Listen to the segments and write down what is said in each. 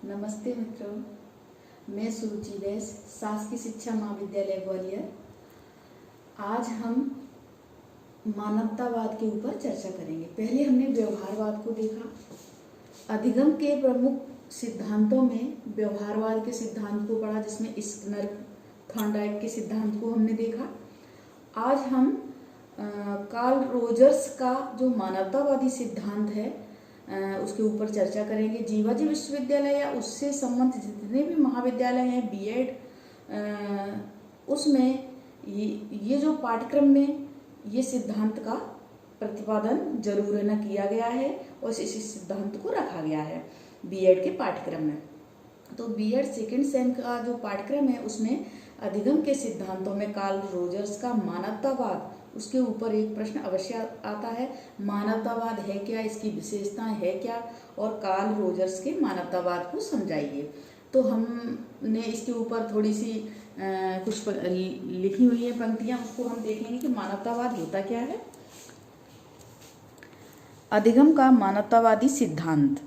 नमस्ते मित्रों, मैं सुरुचि वैस, शासकीय शिक्षा महाविद्यालय ग्वालियर। आज हम मानवतावाद के ऊपर चर्चा करेंगे। पहले हमने व्यवहारवाद को देखा। अधिगम के प्रमुख सिद्धांतों में व्यवहारवाद के सिद्धांत को पढ़ा, जिसमें स्किनर, थॉर्नडाइक के सिद्धांत को हमने देखा। आज हम कार्ल रोजर्स का जो मानवतावादी सिद्धांत है उसके ऊपर चर्चा करेंगे। जीवाजी विश्वविद्यालय या उससे संबंधित जितने भी महाविद्यालय हैं, बीएड, उसमें ये जो पाठ्यक्रम में ये सिद्धांत का प्रतिपादन जरूर न किया गया है और इस सिद्धांत को रखा गया है बीएड के पाठ्यक्रम में। तो बीएड सेकेंड सेम का जो पाठ्यक्रम है उसमें अधिगम के सिद्धांतों में कार्ल रोजर्स का मानवतावाद, उसके ऊपर एक प्रश्न अवश्य आता है। मानवतावाद है क्या, इसकी विशेषताएं है क्या, और कार्ल रोजर्स के मानवतावाद को समझाइए। तो हमने इसके ऊपर थोड़ी सी कुछ लिखी हुई है पंक्तियां, उसको हम देखेंगे कि मानवतावाद होता क्या है। अधिगम का मानवतावादी सिद्धांत,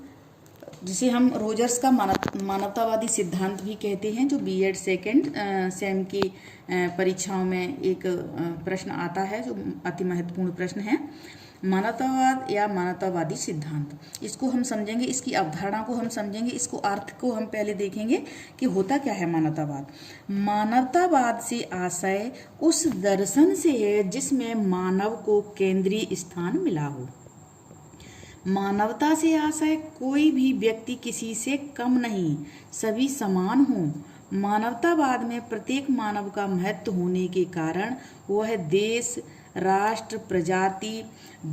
जिसे हम रोजर्स का मानवतावादी सिद्धांत भी कहते हैं, जो बीएड सेकेंड सेम की परीक्षाओं में एक प्रश्न आता है, जो अति महत्वपूर्ण प्रश्न है। मानवतावाद या मानवतावादी सिद्धांत, इसको हम समझेंगे, इसकी अवधारणा को हम समझेंगे, इसको अर्थ को हम पहले देखेंगे कि होता क्या है मानवतावाद। मानवतावाद से आशय उस दर्शन से है जिसमें मानव को केंद्रीय स्थान मिला हो। मानवता से आशय कोई भी व्यक्ति किसी से कम नहीं, सभी समान हों। मानवतावाद में प्रत्येक मानव का महत्व होने के कारण वह देश, राष्ट्र, प्रजाति,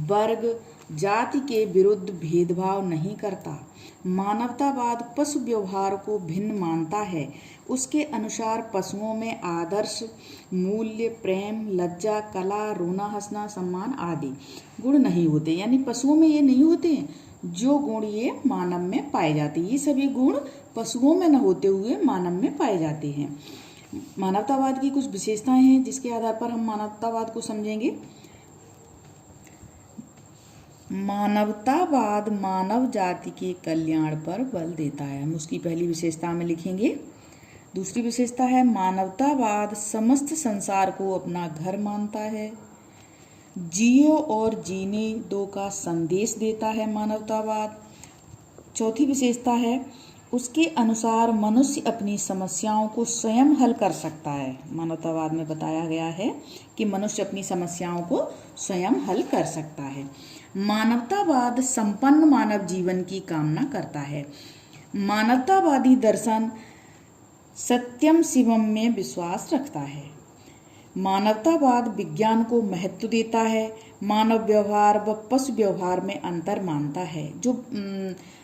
वर्ग, जाति के विरुद्ध भेदभाव नहीं करता। मानवतावाद पशु व्यवहार को भिन्न मानता है। उसके अनुसार पशुओं में आदर्श, मूल्य, प्रेम, लज्जा, कला, रोना, हंसना, सम्मान आदि गुण नहीं होते। यानी पशुओं में ये नहीं होते जो गुण ये मानव में पाए जाते। ये सभी गुण पशुओं में न होते हुए मानव में पाए जाते हैं। मानवतावाद की कुछ विशेषताएं हैं जिसके आधार पर हम मानवतावाद को समझेंगे। मानवतावाद मानव जाति के कल्याण पर बल देता है, हम उसकी पहली विशेषता में लिखेंगे। दूसरी विशेषता है मानवतावाद समस्त संसार को अपना घर मानता है। जियो और जीने दो का संदेश देता है मानवतावाद। चौथी विशेषता है उसके अनुसार मनुष्य अपनी समस्याओं को स्वयं हल कर सकता है। मानवतावाद में बताया गया है कि मनुष्य अपनी समस्याओं को स्वयं हल कर सकता है। मानवतावाद संपन्न मानव जीवन की कामना करता है। मानवतावादी दर्शन सत्यम शिवम में विश्वास रखता है। मानवतावाद विज्ञान को महत्व देता है। मानव व्यवहार व पशु व्यवहार में अंतर मानता है। जो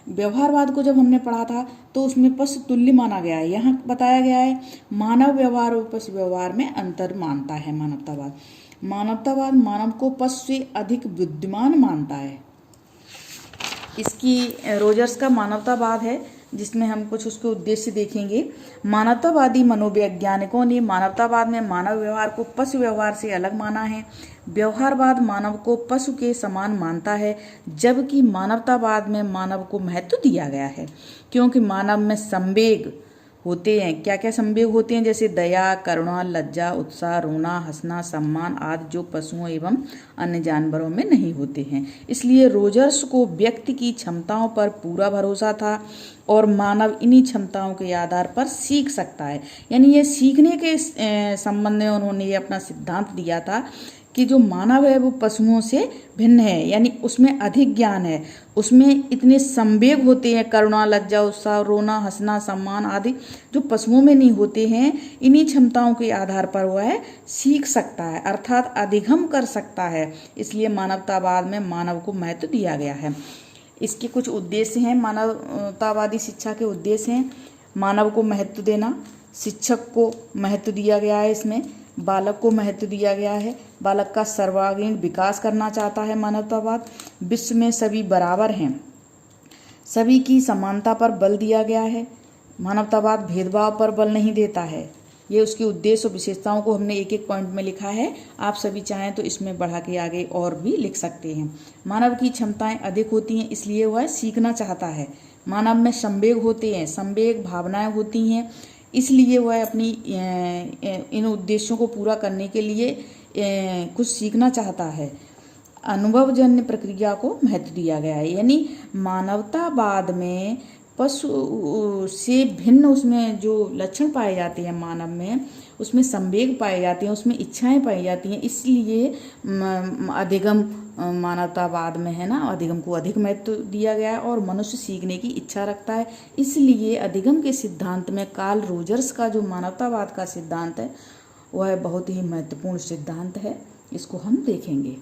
व्यवहारवाद को जब हमने पढ़ा था तो उसमें पशु तुल्य माना गया है, यहाँ बताया गया है मानव व्यवहार और पशु व्यवहार में अंतर मानता है मानवतावाद। मानवतावाद मानव को पशु से अधिक बुद्धिमान मानता है। इसकी रोजर्स का मानवतावाद है, जिसमें हम कुछ उसके उद्देश्य देखेंगे। मानवतावादी मनोवैज्ञानिकों ने मानवतावाद में मानव व्यवहार को पशु व्यवहार से अलग माना है। व्यवहारवाद मानव को पशु के समान मानता है, जबकि मानवतावाद में मानव को महत्व दिया गया है, क्योंकि मानव में संवेग होते हैं। क्या क्या संवेग होते हैं? जैसे दया, करुणा, लज्जा, उत्साह, रोना, हंसना, सम्मान आदि, जो पशुओं एवं अन्य जानवरों में नहीं होते हैं। इसलिए रोजर्स को व्यक्ति की क्षमताओं पर पूरा भरोसा था और मानव इन्हीं क्षमताओं के आधार पर सीख सकता है। यानी ये सीखने के संबंध में उन्होंने ये अपना सिद्धांत दिया था कि जो मानव है वो पशुओं से भिन्न है, यानी उसमें अधिक ज्ञान है, उसमें इतने संवेग होते हैं, करुणा, लज्जा, उत्साह, रोना, हंसना, सम्मान आदि, जो पशुओं में नहीं होते हैं। इन्हीं क्षमताओं के आधार पर वह सीख सकता है, अर्थात अधिगम कर सकता है। इसलिए मानवतावाद में मानव को महत्व दिया गया है। इसके कुछ उद्देश्य हैं, मानवतावादी शिक्षा के उद्देश्य हैं। मानव को महत्व देना, शिक्षक को महत्व दिया गया है, इसमें बालक को महत्व दिया गया है। बालक का सर्वांगीण विकास करना चाहता है मानवतावाद। विश्व में सभी बराबर हैं, सभी की समानता पर बल दिया गया है। मानवतावाद भेदभाव पर बल नहीं देता है। ये उसके उद्देश्य और विशेषताओं को हमने एक एक पॉइंट में लिखा है। आप सभी चाहें तो इसमें बढ़ा के आगे और भी लिख सकते हैं। मानव की क्षमताएं अधिक होती हैं, इसलिए वह सीखना चाहता है। मानव में संवेग होते हैं, संवेग भावनाएं होती हैं, इसलिए वह अपनी इन उद्देश्यों को पूरा करने के लिए कुछ सीखना चाहता है। अनुभवजन्य प्रक्रिया को महत्व दिया गया है, यानी मानवतावाद में पशु से भिन्न उसमें जो लक्षण पाए जाते हैं मानव में, उसमें संवेग पाए जाते हैं, उसमें इच्छाएं पाई जाती हैं, इसलिए अधिगम मानवतावाद में है ना, अधिगम को अधिक महत्व दिया गया है और मनुष्य सीखने की इच्छा रखता है। इसलिए अधिगम के सिद्धांत में कार्ल रोजर्स का जो मानवतावाद का सिद्धांत है वह बहुत ही महत्वपूर्ण सिद्धांत है, इसको हम देखेंगे।